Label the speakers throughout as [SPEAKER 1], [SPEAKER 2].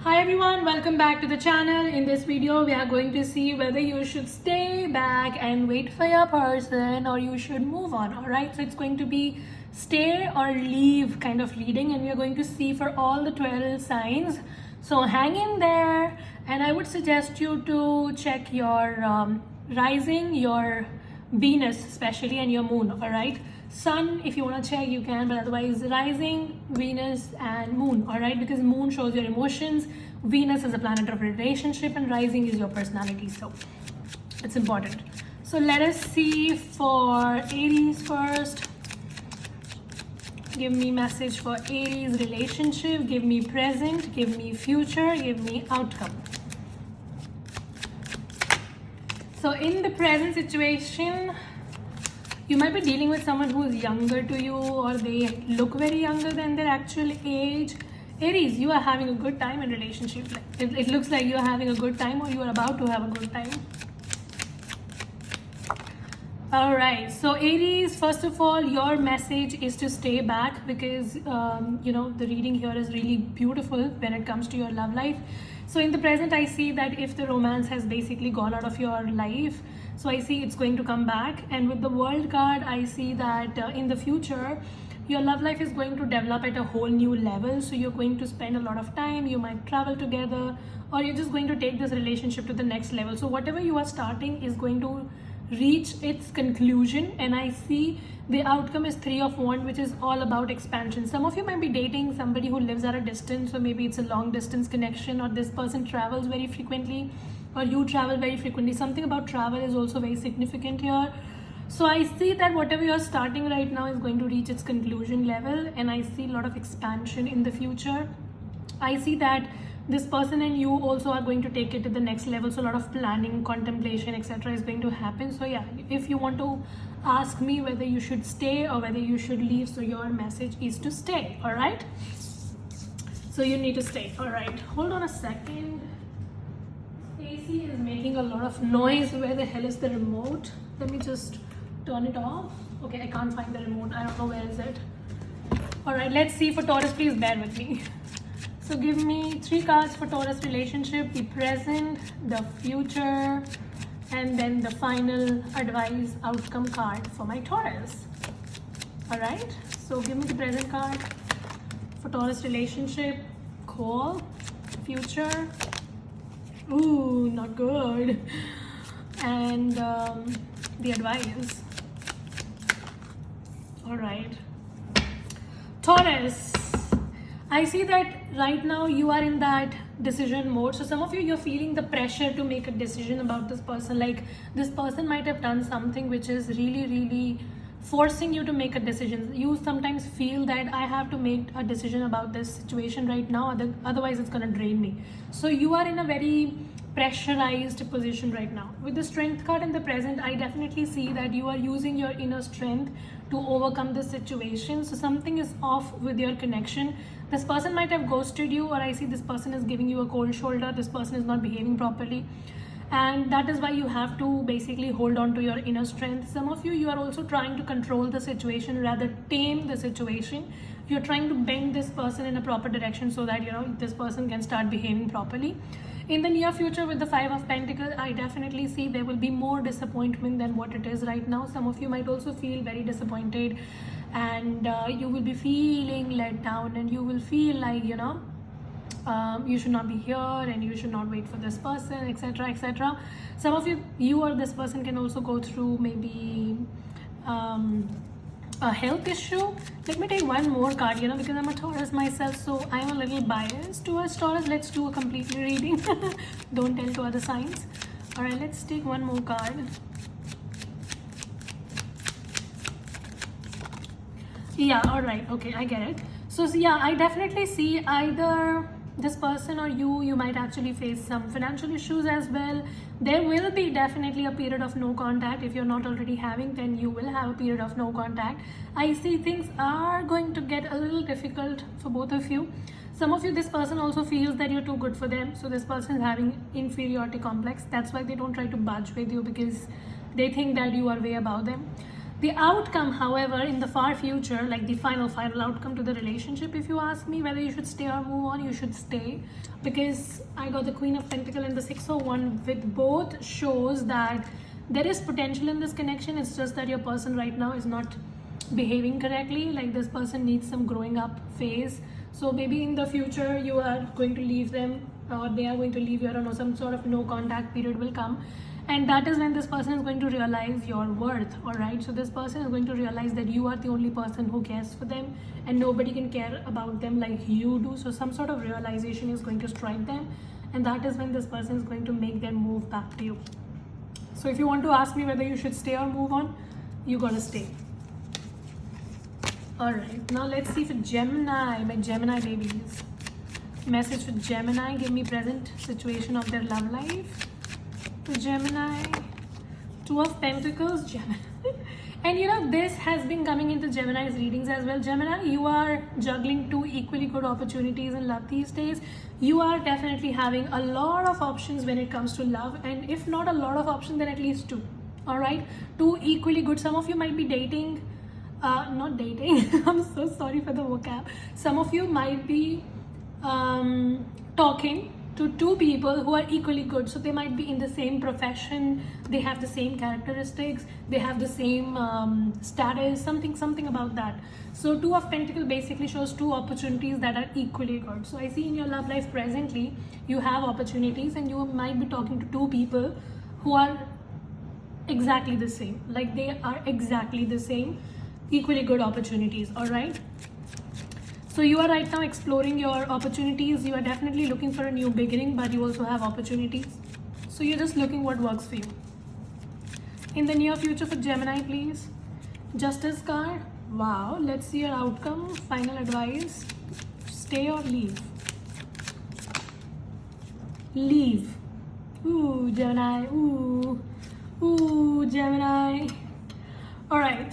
[SPEAKER 1] Hi everyone, welcome back to the channel. In this video, we are going to see whether you should stay back and wait for your person or you should move on. Alright, so it's going to be stay or leave kind of reading, and we are going to see for all the 12 signs. So hang in there, and I would suggest you to check your rising, your Venus especially, and your moon. Alright, sun, if you want to check you can, but otherwise rising, Venus and moon. Alright, because moon shows your emotions, Venus is a planet of relationship, and rising is your personality, so it's important. So let us see for Aries first. Give me message for Aries relationship, give me present, give me future, give me outcome. So in the present situation, you might be dealing with someone who is younger to you, or they look very younger than their actual age. Aries, you are having a good time in relationship. It looks like you are having a good time, or you are about to have a good time. Alright, so Aries, first of all, your message is to stay back, because the reading here is really beautiful when it comes to your love life. So in the present, I see that if the romance has basically gone out of your life, so I see it's going to come back. And with the World card, I see that in the future, your love life is going to develop at a whole new level. So you're going to spend a lot of time, you might travel together, or you're just going to take this relationship to the next level. So whatever you are starting is going to reach its conclusion, and I see the outcome is 3 of Wands, which is all about expansion. Some of you might be dating somebody who lives at a distance, or maybe it's a long distance connection, or this person travels very frequently, or you travel very frequently. Something about travel is also very significant here. So I see that whatever you're starting right now is going to reach its conclusion level, and I see a lot of expansion in the future. I see that this person and you also are going to take it to the next level. So a lot of planning, contemplation, etc. is going to happen. So yeah, if you want to ask me whether you should stay or whether you should leave, so your message is to stay. All right, so you need to stay. All right, hold on a second. AC is making a lot of noise. Where the hell is the remote? Let me just turn it off. Okay, I can't find the remote. I don't know where is it. All right, let's see for Taurus. Please bear with me. So give me 3 cards for Taurus relationship, the present, the future, and then the final advice outcome card for my Taurus. Alright, so give me the present card for Taurus relationship, cool, future, ooh, not good, and the advice. Alright, Taurus, I see that right now you are in that decision mode. So some of you're feeling the pressure to make a decision about this person. Like this person might have done something which is really forcing you to make a decision. You sometimes feel that I have to make a decision about this situation right now, otherwise it's going to drain me. So you are in a very pressurized position right now. With the Strength card in the present, I definitely see that you are using your inner strength to overcome this situation. So something is off with your connection. This person might have ghosted you, or I see this person is giving you a cold shoulder. This person is not behaving properly, and that is why you have to basically hold on to your inner strength. Some of you are also trying to control the situation, rather tame the situation. You're trying to bend this person in a proper direction so that this person can start behaving properly. In the near future, with the 5 of Pentacles, I definitely see there will be more disappointment than what it is right now. Some of you might also feel very disappointed, and you will be feeling let down, and you will feel like you should not be here and you should not wait for this person, etc, etc. Some of you or this person can also go through maybe a health issue. Let me take one more card, because I'm a Taurus myself, so I'm a little biased towards Taurus. Let's do a complete reading. Don't tell to other signs. All right, let's take one more card. Yeah, all right, okay, I get it. So yeah, I definitely see either this person or you might actually face some financial issues as well. There will be definitely a period of no contact. If you're not already having, then you will have a period of no contact. I see things are going to get a little difficult for both of you. Some of you, this person also feels that you're too good for them. So this person is having inferiority complex. That's why they don't try to budge with you, because they think that you are way above them. The outcome, however, in the far future, like the final outcome to the relationship, if you ask me whether you should stay or move on, you should stay, because I got the Queen of Pentacles and the 601, with both shows that there is potential in this connection. It's just that your person right now is not behaving correctly. Like this person needs some growing up phase. So maybe in the future you are going to leave them, or they are going to leave you. I don't know, some sort of no contact period will come, and that is when this person is going to realize your worth. All right, so this person is going to realize that you are the only person who cares for them, and nobody can care about them like you do. So some sort of realization is going to strike them, and that is when this person is going to make their move back to you. So if you want to ask me whether you should stay or move on, you gotta stay. All right, now let's see for Gemini, my Gemini babies. Message for Gemini, give me present situation of their love life. For Gemini, Two of Pentacles, Gemini. And you know, this has been coming into Gemini's readings as well. Gemini, you are juggling two equally good opportunities in love these days. You are definitely having a lot of options when it comes to love, and if not a lot of options, then at least two. All right, two equally good. Some of you might be dating, not dating. I'm so sorry for the vocab. Some of you might be talking to two people who are equally good. So they might be in the same profession, they have the same characteristics, they have the same status, something about that. So Two of Pentacles basically shows two opportunities that are equally good. So I see in your love life presently you have opportunities, and you might be talking to two people who are exactly the same. Like they are exactly the same, equally good opportunities. All right, so you are right now exploring your opportunities. You are definitely looking for a new beginning, but you also have opportunities. So you're just looking what works for you. In the near future for Gemini, please. Justice card. Wow, let's see your outcome. Final advice. Stay or leave? Leave. Ooh, Gemini. Ooh, Gemini. All right.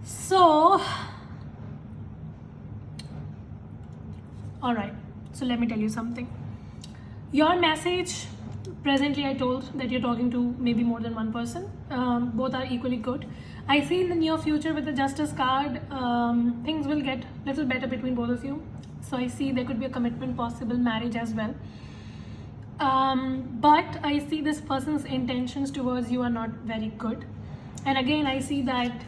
[SPEAKER 1] So, all right, so let me tell you something. Your message, presently I told that you're talking to maybe more than one person. Both are equally good. I see in the near future with the Justice card, things will get a little better between both of you. So I see there could be a commitment, possible marriage as well. But I see this person's intentions towards you are not very good. And again, I see that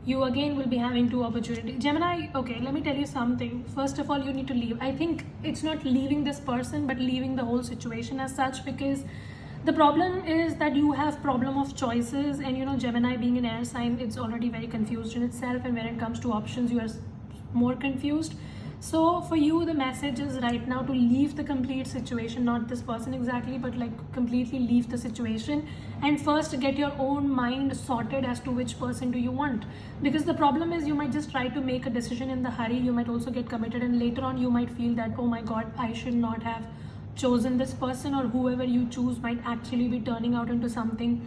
[SPEAKER 1] you again will be having two opportunities. Gemini, okay, let me tell you something. First of all, you need to leave. I think it's not leaving this person, but leaving the whole situation as such, because the problem is that you have problem of choices, and you know, Gemini being an air sign, it's already very confused in itself, and when it comes to options, you are more confused. So for you, the message is right now to leave the complete situation, not this person exactly, but like completely leave the situation, and first get your own mind sorted as to which person do you want. Because the problem is you might just try to make a decision in the hurry. You might also get committed, and later on you might feel that, oh my god, I should not have chosen this person, or whoever you choose might actually be turning out into something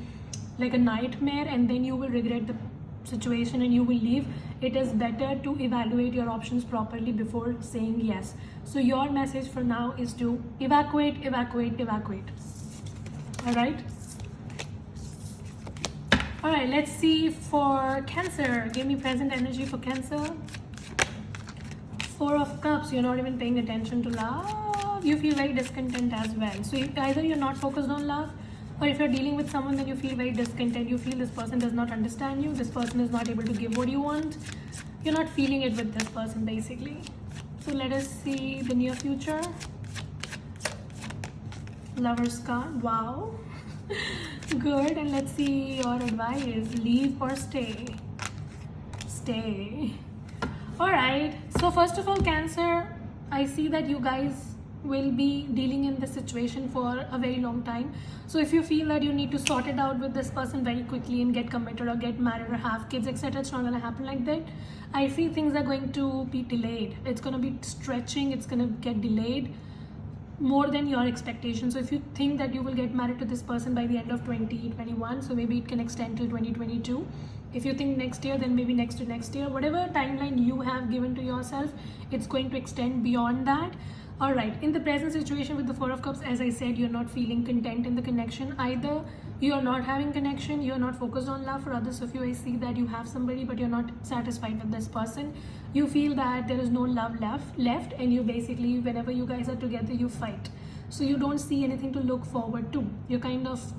[SPEAKER 1] like a nightmare, and then you will regret the situation and you will leave. It is better to evaluate your options properly before saying yes. So your message for now is to evacuate. All right, let's see for Cancer. Give me present energy for Cancer. Four of Cups. You're not even paying attention to love. You feel very discontent as well. So either you're not focused on love, or if you're dealing with someone, then you feel very discontent. You feel this person does not understand you. This person is not able to give what you want. You're not feeling it with this person, basically. So let us see the near future. Lover's card. Wow. Good. And let's see your advice. Leave or stay? Stay. All right. So first of all, Cancer, I see that you guys will be dealing in this situation for a very long time. So if you feel that you need to sort it out with this person very quickly and get committed or get married or have kids, etc., it's not going to happen like that. I see things are going to be delayed. It's going to be stretching. It's going to get delayed more than your expectations. So if you think that you will get married to this person by the end of 2021, so maybe it can extend till 2022. If you think next year, then maybe next to next year. Whatever timeline you have given to yourself, it's going to extend beyond that. All right, in the present situation with the Four of Cups, as I said, you're not feeling content in the connection. Either you're not having connection, you're not focused on love. For others of you, I see that you have somebody, but you're not satisfied with this person. You feel that there is no love left, and you basically, whenever you guys are together, you fight. So you don't see anything to look forward to. You're kind of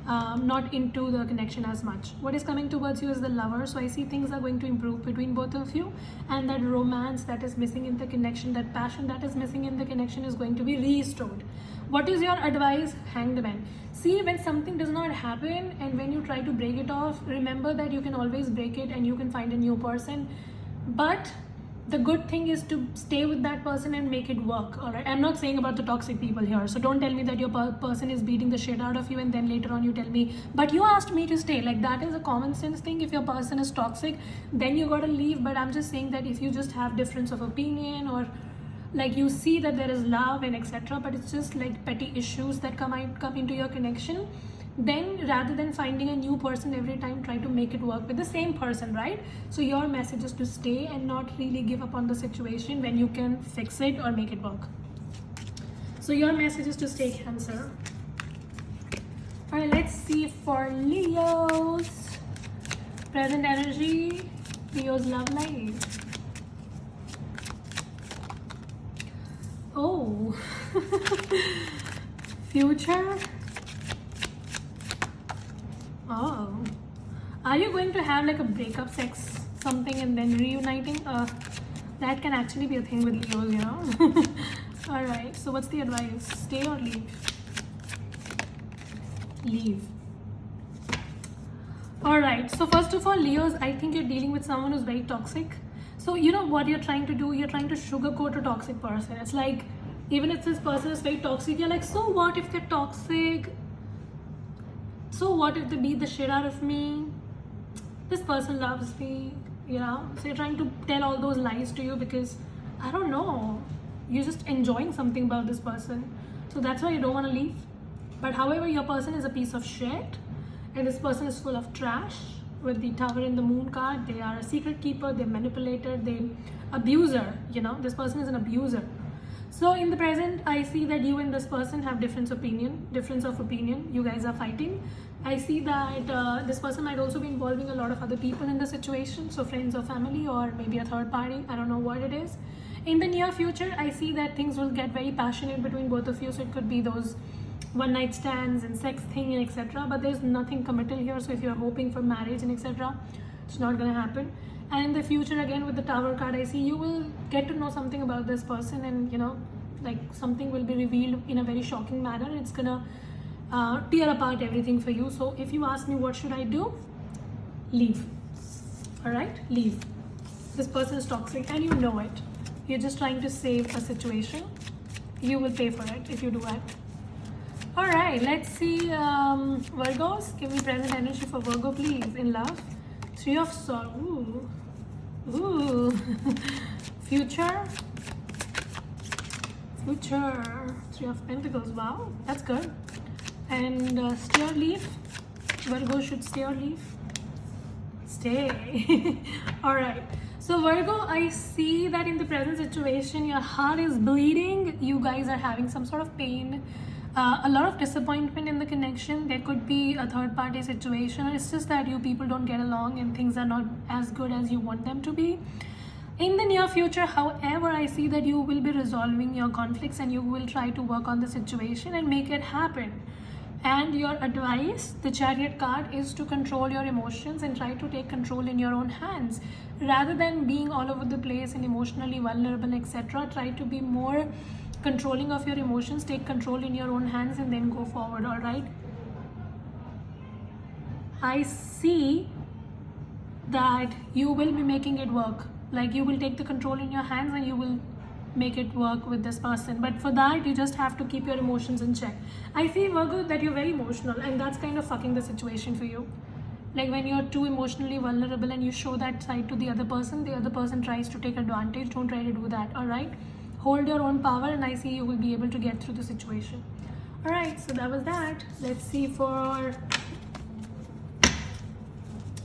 [SPEAKER 1] not into the connection as much. What is coming towards you is the Lover. So I see things are going to improve between both of you, and that romance that is missing in the connection, that passion that is missing in the connection is going to be restored. What is your advice? Hanged Man. See, when something does not happen and when you try to break it off, remember that you can always break it and you can find a new person. But the good thing is to stay with that person and make it work. All right, I'm not saying about the toxic people here, so don't tell me that your person is beating the shit out of you and then later on you tell me, but you asked me to stay. Like, that is a common sense thing. If your person is toxic, then you gotta leave. But I'm just saying that if you just have difference of opinion, or like you see that there is love and etc., but it's just like petty issues that come into your connection, then rather than finding a new person every time, try to make it work with the same person, right? So your message is to stay and not really give up on the situation when you can fix it or make it work. So your message is to stay, Cancer. All right, let's see for Leo's present energy, Leo's love life. Oh, future. Oh, are you going to have like a breakup sex something and then reuniting? That can actually be a thing with Leos, you know. All right, so what's the advice? Stay or leave? Leave. All right, so first of all, Leos, I think you're dealing with someone who's very toxic. So you know what you're trying to do? You're trying to sugarcoat a toxic person. It's like, even if this person is very toxic, you're like, so what if they're toxic? So what if they beat the shit out of me? This person loves me, you know? So you're trying to tell all those lies to you because, I don't know, you're just enjoying something about this person. So that's why you don't want to leave. But however, your person is a piece of shit, and this person is full of trash with the Tower and the Moon card. They are a secret keeper, they're manipulator, they're abuser, you know? This person is an abuser. So in the present, I see that you and this person have difference of opinion. You guys are fighting. I see that this person might also be involving a lot of other people in the situation. So friends or family, or maybe a third party. I don't know what it is. In the near future, I see that things will get very passionate between both of you. So it could be those one night stands and sex thing and etc. But there's nothing committal here. So if you're hoping for marriage and etc., it's not gonna happen. And in the future, again with the Tower card, I see you will get to know something about this person, and you know, like something will be revealed in a very shocking manner. It's gonna tear apart everything for you. So if you ask me what should I do, leave. All right, leave. This person is toxic and you know it. You're just trying to save a situation. You will pay for it if you do it. All right, let's see, Virgos. Give me present energy for Virgo, please. In love, Three of Swords. Ooh. Future. Three of Pentacles. Wow, that's good. And stay or leave. Virgo should stay or leave. Stay. All right. So Virgo, I see that in the present situation, your heart is bleeding. You guys are having some sort of pain. A lot of disappointment in the connection. There could be a third party situation. It's just that you people don't get along and things are not as good as you want them to be. In the near future, however, I see that you will be resolving your conflicts and you will try to work on the situation and make it happen. And your advice, the Chariot card, is to control your emotions and try to take control in your own hands. Rather than being all over the place and emotionally vulnerable, etc., try to be more controlling of your emotions, take control in your own hands and then go forward. All right, I see that you will be making it work. Like, you will take the control in your hands and you will make it work with this person. But for that, you just have to keep your emotions in check. I see, Virgo, that you're very emotional, and that's kind of fucking the situation for you. Like, when you're too emotionally vulnerable and you show that side to the other person tries to take advantage. Don't try to do that. All right, hold your own power, and I see you will be able to get through the situation. All right, so that was that. Let's see for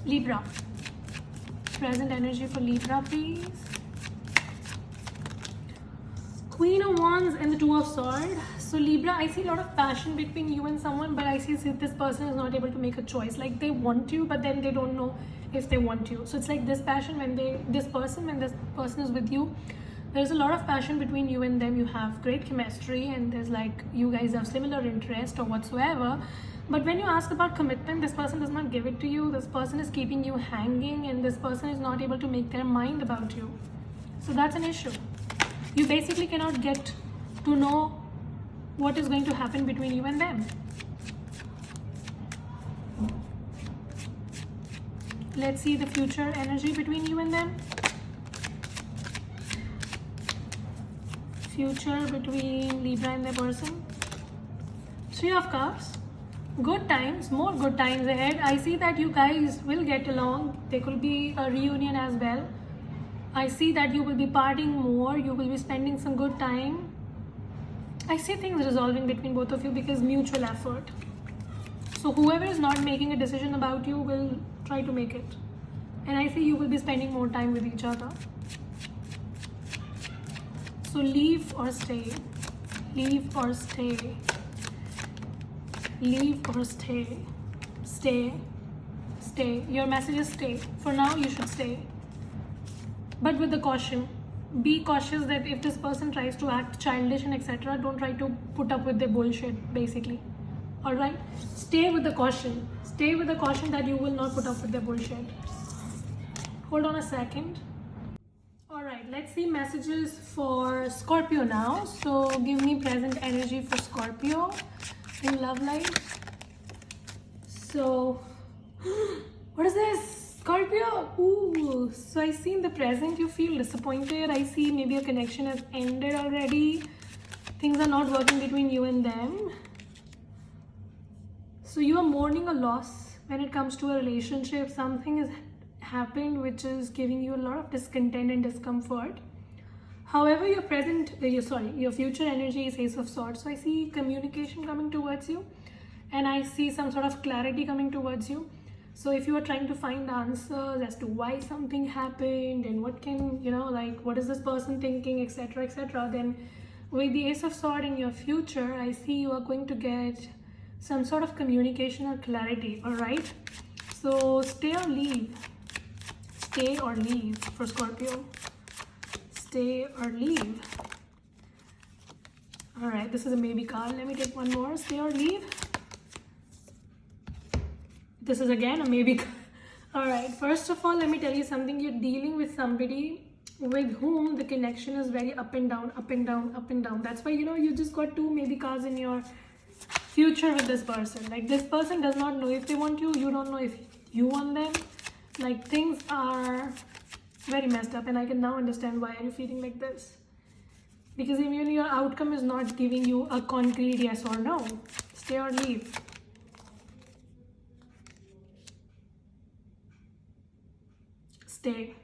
[SPEAKER 1] Libra. Present energy for Libra, please. Queen of Wands and the Two of Swords. So Libra, I see a lot of passion between you and someone, but I see this person is not able to make a choice. Like they want you, but then they don't know if they want you. So it's like this passion when this person is with you, there's a lot of passion between you and them. You have great chemistry, and there's like you guys have similar interest or whatsoever. But when you ask about commitment, this person does not give it to you. This person is keeping you hanging, and this person is not able to make their mind about you. So that's an issue. You basically cannot get to know what is going to happen between you and them. Let's see the future energy between you and them. Future between Libra and their person. Three of Cups. Good times, more good times ahead. I see that you guys will get along. There could be a reunion as well. I see that you will be partying more. You will be spending some good time. I see things resolving between both of you because mutual effort. So whoever is not making a decision about you will try to make it. And I see you will be spending more time with each other. So leave or stay. Leave or stay. Leave or stay. Stay. Stay. Your message is stay. For now, you should stay. But with the caution. Be cautious that if this person tries to act childish and etc., don't try to put up with their bullshit, basically. Alright? Stay with the caution. Stay with the caution that you will not put up with their bullshit. Hold on a second. Alright, let's see messages for Scorpio now. So give me present energy for Scorpio in love life. So, what is this? Scorpio, ooh, so I see in the present you feel disappointed. I see maybe a connection has ended already. Things are not working between you and them. So you are mourning a loss when it comes to a relationship. Something has happened which is giving you a lot of discontent and discomfort. However, your future energy is Ace of Swords. So I see communication coming towards you, and I see some sort of clarity coming towards you. So if you are trying to find answers as to why something happened and what can, what is this person thinking, etc., etc., then with the Ace of Swords in your future, I see you are going to get some sort of communication or clarity, all right? So stay or leave. Stay or leave for Scorpio. Stay or leave. All right, this is a maybe card. Let me take one more. Stay or leave. This is again a maybe. All right, first of all, let me tell you something. You're dealing with somebody with whom the connection is very up and down, up and down, up and down. That's why, you just got two maybe cards in your future with this person. Like this person does not know if they want you. You don't know if you want them. Like things are very messed up, and I can now understand why you're feeling like this. Because even your outcome is not giving you a concrete yes or no. Stay or leave. Stay.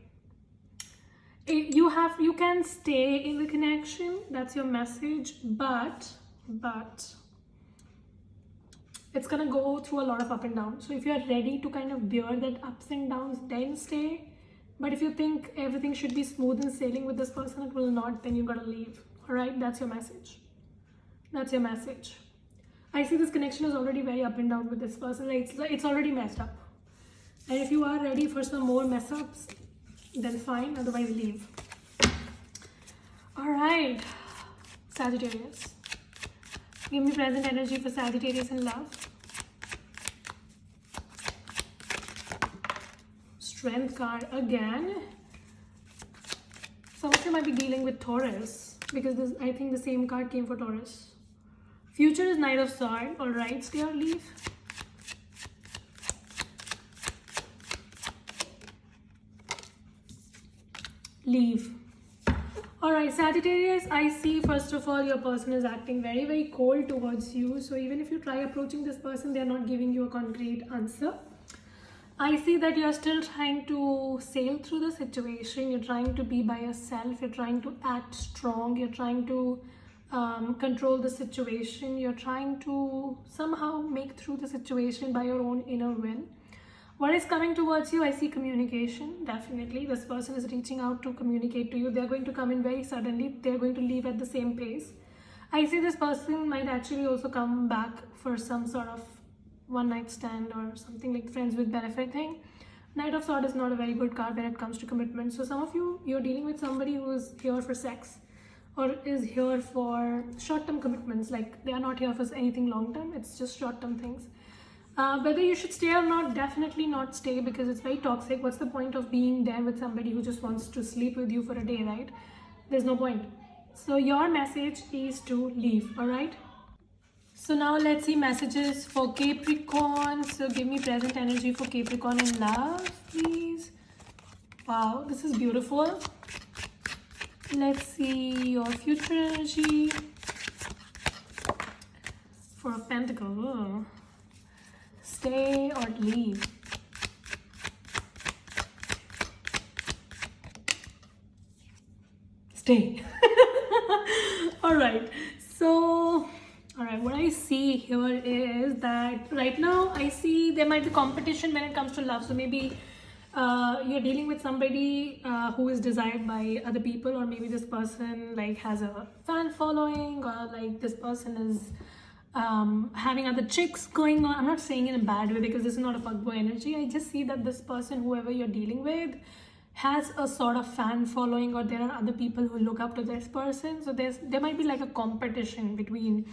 [SPEAKER 1] You can stay in the connection. That's your message, but it's gonna go through a lot of up and down. So if you're ready to kind of bear that ups and downs, then stay. But if you think everything should be smooth and sailing with this person, it will not, then you gotta leave. All right, that's your message. That's your message. I see this connection is already very up and down with this person. It's already messed up. And if you are ready for some more mess ups, then fine, otherwise leave. All right, Sagittarius. Give me present energy for Sagittarius in love. Strength card again. Some of you might be dealing with Taurus because I think the same card came for Taurus. Future is Knight of Swords. All right, stay or leave. Leave. Alright, Sagittarius, I see first of all your person is acting very, very cold towards you. So even if you try approaching this person, they're not giving you a concrete answer. I see that you're still trying to sail through the situation. You're trying to be by yourself. You're trying to act strong. You're trying to control the situation. You're trying to somehow make through the situation by your own inner will. What is coming towards you? I see communication. Definitely, this person is reaching out to communicate to you. They're going to come in very suddenly. They're going to leave at the same pace. I see this person might actually also come back for some sort of one night stand or something like friends with benefit thing. Knight of Swords is not a very good card when it comes to commitment. So some of you, you're dealing with somebody who is here for sex or is here for short-term commitments. Like they are not here for anything long-term. It's just short-term things. Whether you should stay or not, definitely not stay, because it's very toxic. What's the point of being there with somebody who just wants to sleep with you for a day, right? There's no point. So your message is to leave, all right? So now let's see messages for Capricorn. So give me present energy for Capricorn in love, please. Wow, this is beautiful. Let's see your future energy for Pentacle. Ooh. Stay or leave. Stay. All right. So, all right, what I see here is that right now I see there might be competition when it comes to love. So maybe you're dealing with somebody who is desired by other people, or maybe this person like has a fan following, or like this person is having other chicks going on. I'm not saying in a bad way because this is not a fuckboy energy. I just see that this person, whoever you're dealing with, has a sort of fan following, or there are other people who look up to this person. So there might be like a competition between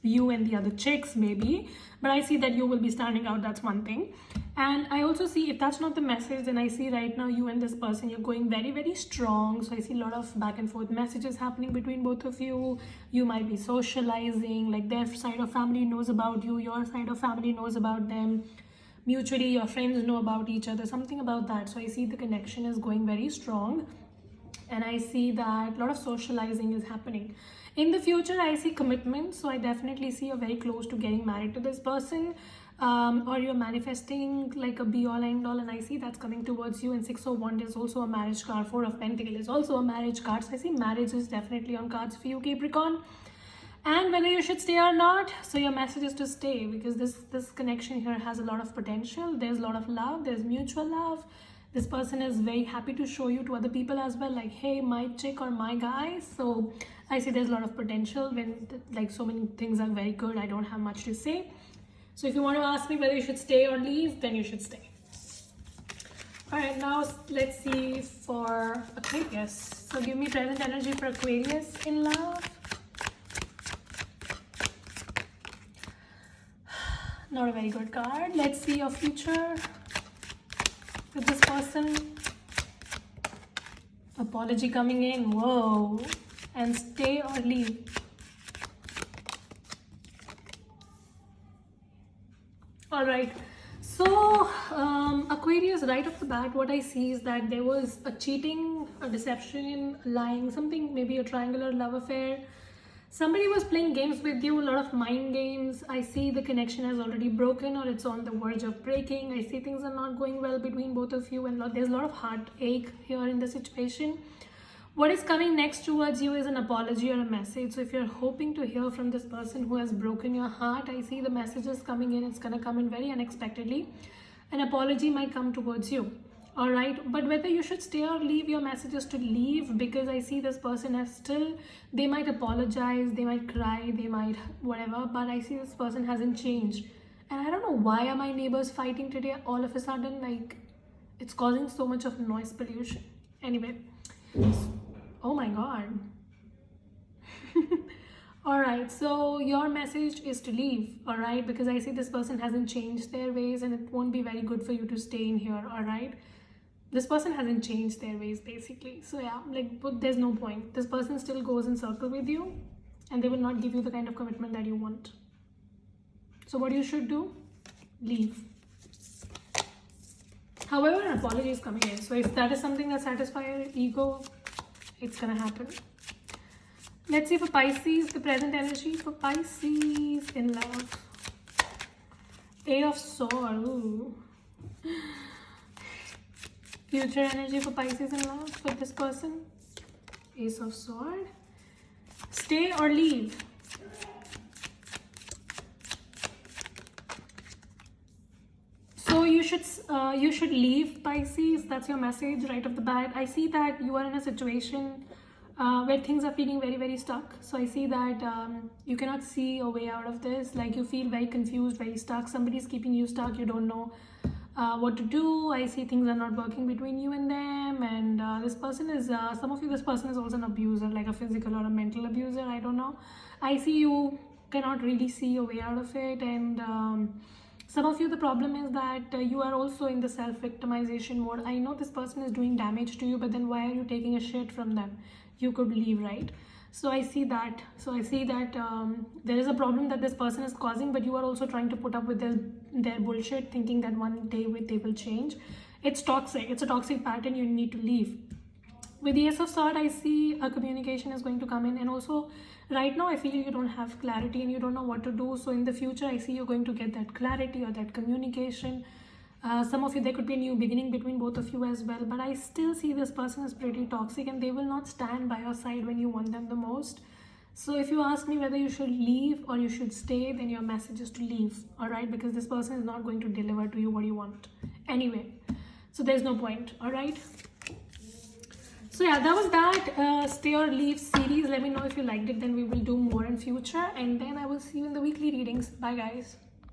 [SPEAKER 1] you and the other chicks maybe, but I see that you will be standing out. That's one thing. And I also see, if that's not the message, then I see right now you and this person, you're going very, very strong. So I see a lot of back and forth messages happening between both of you. You might be socializing, like their side of family knows about you, your side of family knows about them. Mutually, your friends know about each other, something about that. So I see the connection is going very strong. And I see that a lot of socializing is happening. In the future, I see commitment. So I definitely see you're very close to getting married to this person. Or you're manifesting like a be all end all, and I see that's coming towards you. And 6 of Wands is also a marriage card. 4 of Pentacles is also a marriage card. So I see marriage is definitely on cards for you, Capricorn. And whether you should stay or not, so your message is to stay, because this connection here has a lot of potential. There's a lot of love, there's mutual love. This person is very happy to show you to other people as well, like, hey, my chick or my guy. So I see there's a lot of potential when like so many things are very good. I don't have much to say. So if you want to ask me whether you should stay or leave, then you should stay. All right, now let's see for Aquarius. So give me present energy for Aquarius in love. Not a very good card. Let's see your future with this person. Apology coming in. Whoa. And stay or leave. All right. So Aquarius, right off the bat, what I see is that there was a cheating, a deception, lying, something, maybe a triangular love affair. Somebody was playing games with you, a lot of mind games. I see the connection has already broken, or it's on the verge of breaking. I see things are not going well between both of you, and there's a lot of heartache here in the situation. What is coming next towards you is an apology or a message. So if you're hoping to hear from this person who has broken your heart, I see the messages coming in. It's going to come in very unexpectedly. An apology might come towards you. All right, but whether you should stay or leave, your message is to leave, because I see this person has still, they might apologize, they might cry, they might whatever, but I see this person hasn't changed. And I don't know why are my neighbors fighting today all of a sudden. Like, it's causing so much of noise pollution. Anyway, oh my god. All right, so your message is to leave, all right, because I see this person hasn't changed their ways, and it won't be very good for you to stay in here. All right, this person hasn't changed their ways basically. So yeah, like, but there's no point. This person still goes in circle with you, and they will not give you the kind of commitment that you want. So what you should do, leave. However, an apology is coming in. So if that is something that satisfies your ego, it's gonna happen. Let's see for Pisces, the present energy for Pisces in love. 8 of Swords. Ooh. Future energy for Pisces in love for this person. Ace of Swords. Stay or leave. So you you should leave, Pisces. That's your message right off the bat. I see that you are in a situation where things are feeling very, very stuck. So I see that you cannot see a way out of this. Like you feel very confused, very stuck. Somebody's keeping you stuck. You don't know what to do. I see things are not working between you and them. And this person is, some of you, this person is also an abuser, like a physical or a mental abuser. I don't know. I see you cannot really see a way out of it. And some of you, the problem is that you are also in the self-victimization mode. I know this person is doing damage to you, but then why are you taking a shit from them? You could leave, right? So I see that. There is a problem that this person is causing, but you are also trying to put up with their bullshit, thinking that one day they will change. It's toxic. It's a toxic pattern. You need to leave. With the Ace of Swords, I see a communication is going to come in, and also right now I feel you don't have clarity and you don't know what to do. So in the future, I see you're going to get that clarity or that communication. Some of you, there could be a new beginning between both of you as well, but I still see this person is pretty toxic and they will not stand by your side when you want them the most. So if you ask me whether you should leave or you should stay, then your message is to leave, all right? Because this person is not going to deliver to you what you want anyway. So there's no point, all right? So yeah, that was that stay or leave series. Let me know if you liked it, then we will do more in future, and then I will see you in the weekly readings. Bye guys.